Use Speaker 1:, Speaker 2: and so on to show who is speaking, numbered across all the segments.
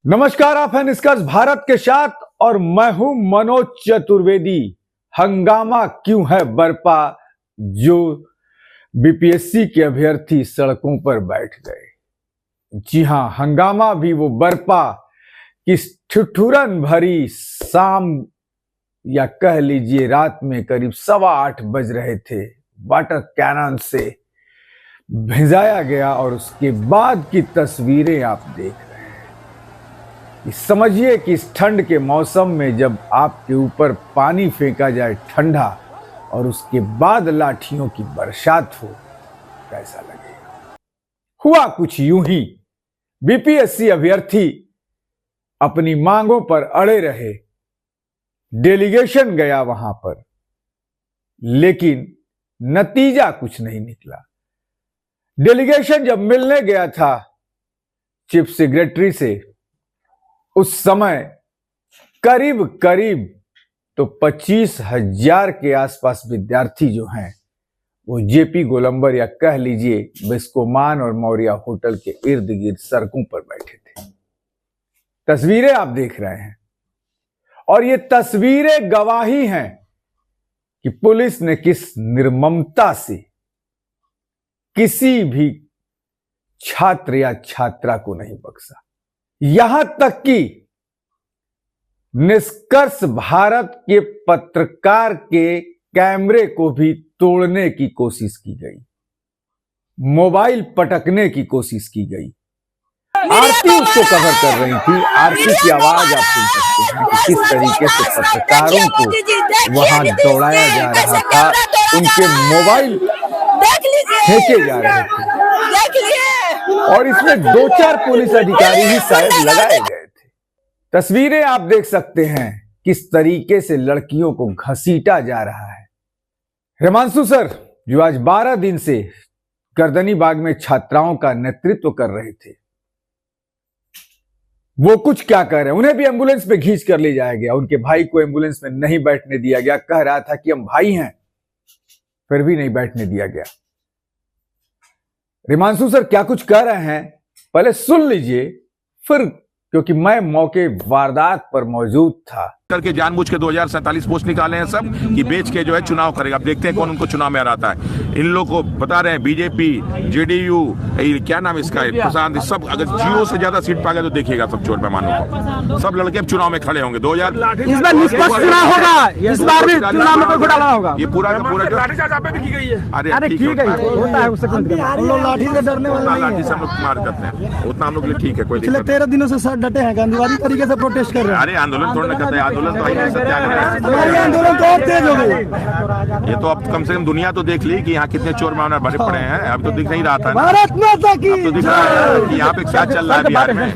Speaker 1: नमस्कार, आप हैं निष्कर्ष भारत के साथ और मैं हूं मनोज चतुर्वेदी। हंगामा क्यों है बरपा, जो बीपीएससी के अभ्यर्थी सड़कों पर बैठ गए। जी हां, हंगामा भी वो बरपा कि ठिठुरन भरी शाम या कह लीजिए रात में करीब 8:15 बज रहे थे। वाटर कैनन से भिजाया गया और उसके बाद की तस्वीरें आप देख रहे हैं। समझिए कि इस ठंड के मौसम में जब आपके ऊपर पानी फेंका जाए ठंडा और उसके बाद लाठियों की बरसात हो, कैसा लगेगा। हुआ कुछ यूं ही, बीपीएससी अभ्यर्थी अपनी मांगों पर अड़े रहे। डेलीगेशन गया वहां पर, लेकिन नतीजा कुछ नहीं निकला। डेलीगेशन जब मिलने गया था चीफ सेक्रेटरी से, उस समय करीब करीब तो 25,000 के आसपास विद्यार्थी जो हैं वो जेपी गोलंबर या कह लीजिए बिस्कोमान और मौर्य होटल के इर्द गिर्द सड़कों पर बैठे थे। तस्वीरें आप देख रहे हैं और ये तस्वीरें गवाही हैं कि पुलिस ने किस निर्ममता से किसी भी छात्र या छात्रा को नहीं बख्शा। यहां तक कि निष्कर्ष भारत के पत्रकार के कैमरे को भी तोड़ने की कोशिश की गई, मोबाइल पटकने की कोशिश की गई। आरती उसको कवर कर रही थी। आरती की आवाज आप सुन सकते हैं कि किस तरीके से पत्रकारों को वहां दौड़ाया जा रहा था, उनके मोबाइल फेंके जा रहे थे और इसमें 2-4 पुलिस अधिकारी ही शायद लगाए गए थे। तस्वीरें आप देख सकते हैं किस तरीके से लड़कियों को घसीटा जा रहा है। हिमांशु सर, जो आज 12 दिन से गर्दनी बाग में छात्राओं का नेतृत्व कर रहे थे, वो कुछ क्या कर रहे हैं। उन्हें भी एम्बुलेंस पे खींच कर ले जाया गया। उनके भाई को एम्बुलेंस में नहीं बैठने दिया गया। कह रहा था कि हम भाई हैं, फिर भी नहीं बैठने दिया गया। हिमांशु सर क्या कुछ कह रहे हैं पहले सुन लीजिए, फिर, क्योंकि मैं मौके वारदात पर मौजूद था।
Speaker 2: करके जानबूझ के 2047 पोस्ट निकाले हैं सब कि बेच के जो है चुनाव करेगा। अब देखते हैं कौन उनको चुनाव में हराता है। इन लोग को बता रहे हैं बीजेपी, जेडीयू, क्या नाम इसका, प्रशांत, सब अगर जियो से ज्यादा सीट पा गए तो देखिएगा सब चोर पैमानों को। सब लड़के अब चुनाव में खड़े होंगे। 2000
Speaker 3: इस बार निष्पक्ष चुनाव होगा, इस बार भी चुनाव में कोई घोटाला होगा।
Speaker 2: ये पूरा का पूरा
Speaker 3: की गई है।
Speaker 2: अरे ठीक
Speaker 3: होता है, उससे हम लोग लाठी से डरने वाले नहीं
Speaker 2: लाठी से हम लोग मार करते हैं, उतना हम लोग के लिए ठीक है। कोई
Speaker 3: पिछले 13 दिनों से सर डटे हैं, गांधीवादी तरीके से प्रोटेस्ट कर रहे हैं।
Speaker 2: अरे आंदोलन थोड़ा करते हैं, आंदोलन तो
Speaker 3: आंदोलन तो और तेज हो गई।
Speaker 2: ये तो अब कम से कम दुनिया तो देख ली कि यहाँ कितने चोर मामले भरे पड़े हैं। अब तो दिख नहीं रहा था,
Speaker 3: भारत माता की,
Speaker 2: अब तो दिख रहा है कि यहाँ पे क्या चल रहा है बिहार में।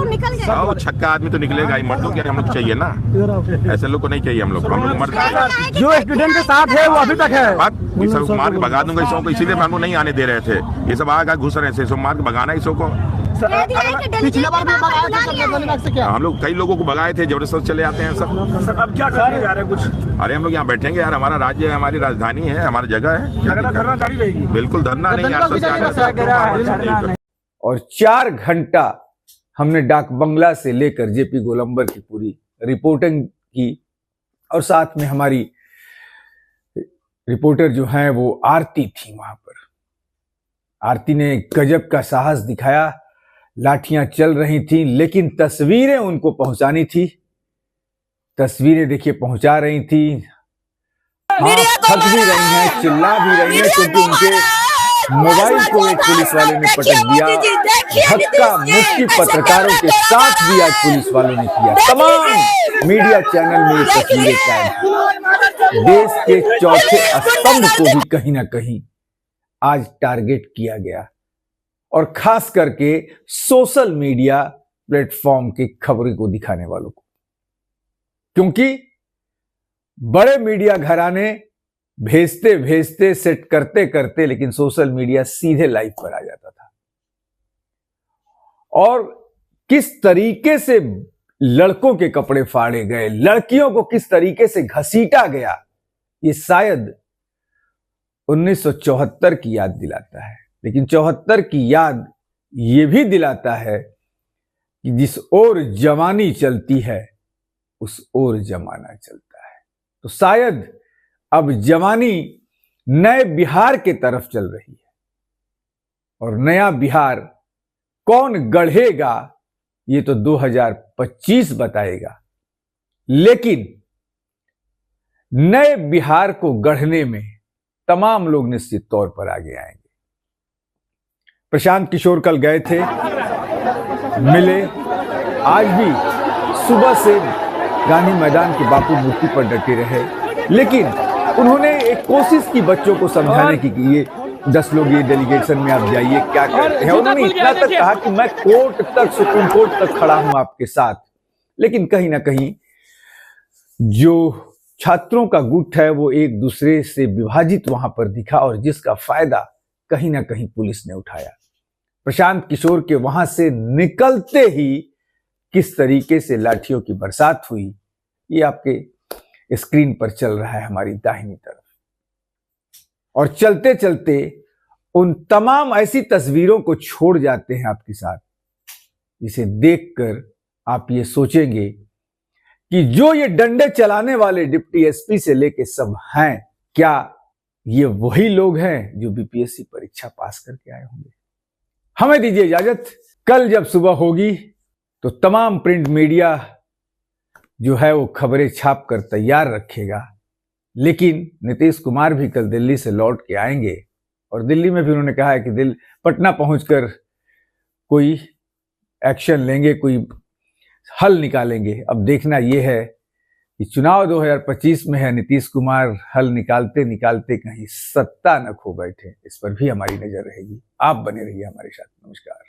Speaker 4: निकल
Speaker 2: छक्का आदमी तो निकलेगा ही, मर्दों के हम लोग चाहिए ना, ऐसे लोग को नहीं चाहिए। हम लोग मर्द
Speaker 3: जो स्टूडेंट के साथ है वो अभी तक है।
Speaker 2: बात सब मार के भगा दूंगा इसों को, इसीलिए हम लोग नहीं आने दे रहे थे। ये सब आगे घुस रहे थे, सब मार के भगाना इसों को।
Speaker 3: पिछले बार भी भगाया,
Speaker 2: हम लोग कई लोगों को भगाए थे, जबरदस्त चले आते हैं सब।
Speaker 3: अब क्या करने जा रहे हैं कुछ?
Speaker 2: अरे हम लोग यहाँ बैठेंगे यार, हमारा राज्य है, हमारी राजधानी है, हमारी जगह है।
Speaker 3: धरना जारी रहेगी।
Speaker 2: बिल्कुल धरना नहीं यार।
Speaker 1: और 4 घंटा हमने डाक बंगला से लेकर जेपी गोलंबर की पूरी रिपोर्टिंग की और साथ में हमारी रिपोर्टर जो हैं वो आरती थी वहां पर। आरती ने गजब का साहस दिखाया। लाठियां चल रही थी लेकिन तस्वीरें उनको पहुंचानी थी। तस्वीरें देखिए पहुंचा रही थी। हाँ, थक भी रही हैं, चिल्ला भी रही हैं, क्योंकि उनके मोबाइल को एक पुलिस वाले ने पटक दिया। धक्का मुक्की पत्रकारों के साथ भी आज पुलिस वालों ने किया। तमाम मीडिया चैनल में ये तस्वीरें कैद। देश के चौथे स्तंभ को भी कहीं ना कहीं आज टारगेट किया गया और खास करके सोशल मीडिया प्लेटफॉर्म की खबरों को दिखाने वालों को, क्योंकि बड़े मीडिया घराने भेजते भेजते सेट करते करते लेकिन सोशल मीडिया सीधे लाइव पर आ जाता था। और किस तरीके से लड़कों के कपड़े फाड़े गए, लड़कियों को किस तरीके से घसीटा गया, ये शायद 1974 की याद दिलाता है। लेकिन 74 की याद ये भी दिलाता है कि जिस ओर जवानी चलती है उस ओर जमाना चलता है। तो शायद अब जवानी नए बिहार के तरफ चल रही है और नया बिहार कौन गढ़ेगा ये तो 2025 बताएगा, लेकिन नए बिहार को गढ़ने में तमाम लोग निश्चित तौर पर आगे आएंगे। प्रशांत किशोर कल गए थे, मिले, आज भी सुबह से गांधी मैदान के बापू मूर्ति पर डटे रहे, लेकिन उन्होंने एक कोशिश की बच्चों को समझाने की कि ये 10 लोग ये डेलीगेशन में आप जाइए, क्या करते हैं। उन्होंने इतना तक कहा कि मैं कोर्ट तक, सुप्रीम कोर्ट तक खड़ा हूं आपके साथ, लेकिन कहीं ना कहीं जो छात्रों का गुट है वो एक दूसरे से विभाजित वहां पर दिखा और जिसका फायदा कहीं ना कहीं पुलिस ने उठाया। प्रशांत किशोर के वहां से निकलते ही किस तरीके से लाठियों की बरसात हुई ये आपके स्क्रीन पर चल रहा है हमारी दाहिनी तरफ। और चलते चलते उन तमाम ऐसी तस्वीरों को छोड़ जाते हैं आपके साथ, जिसे देखकर आप ये सोचेंगे कि जो ये डंडे चलाने वाले डिप्टी एसपी से लेके सब हैं, क्या ये वही लोग हैं जो बीपीएससी परीक्षा पास करके आए होंगे। हमें दीजिए इजाजत, कल जब सुबह होगी तो तमाम प्रिंट मीडिया जो है वो खबरें छाप कर तैयार रखेगा, लेकिन नीतीश कुमार भी कल दिल्ली से लौट के आएंगे और दिल्ली में भी उन्होंने कहा है कि पटना पहुंचकर कोई एक्शन लेंगे, कोई हल निकालेंगे। अब देखना यह है कि चुनाव 2025 में है, नीतीश कुमार हल निकालते निकालते कहीं सत्ता न खो बैठे, इस पर भी हमारी नजर रहेगी। आप बने रहिए हमारे साथ। नमस्कार।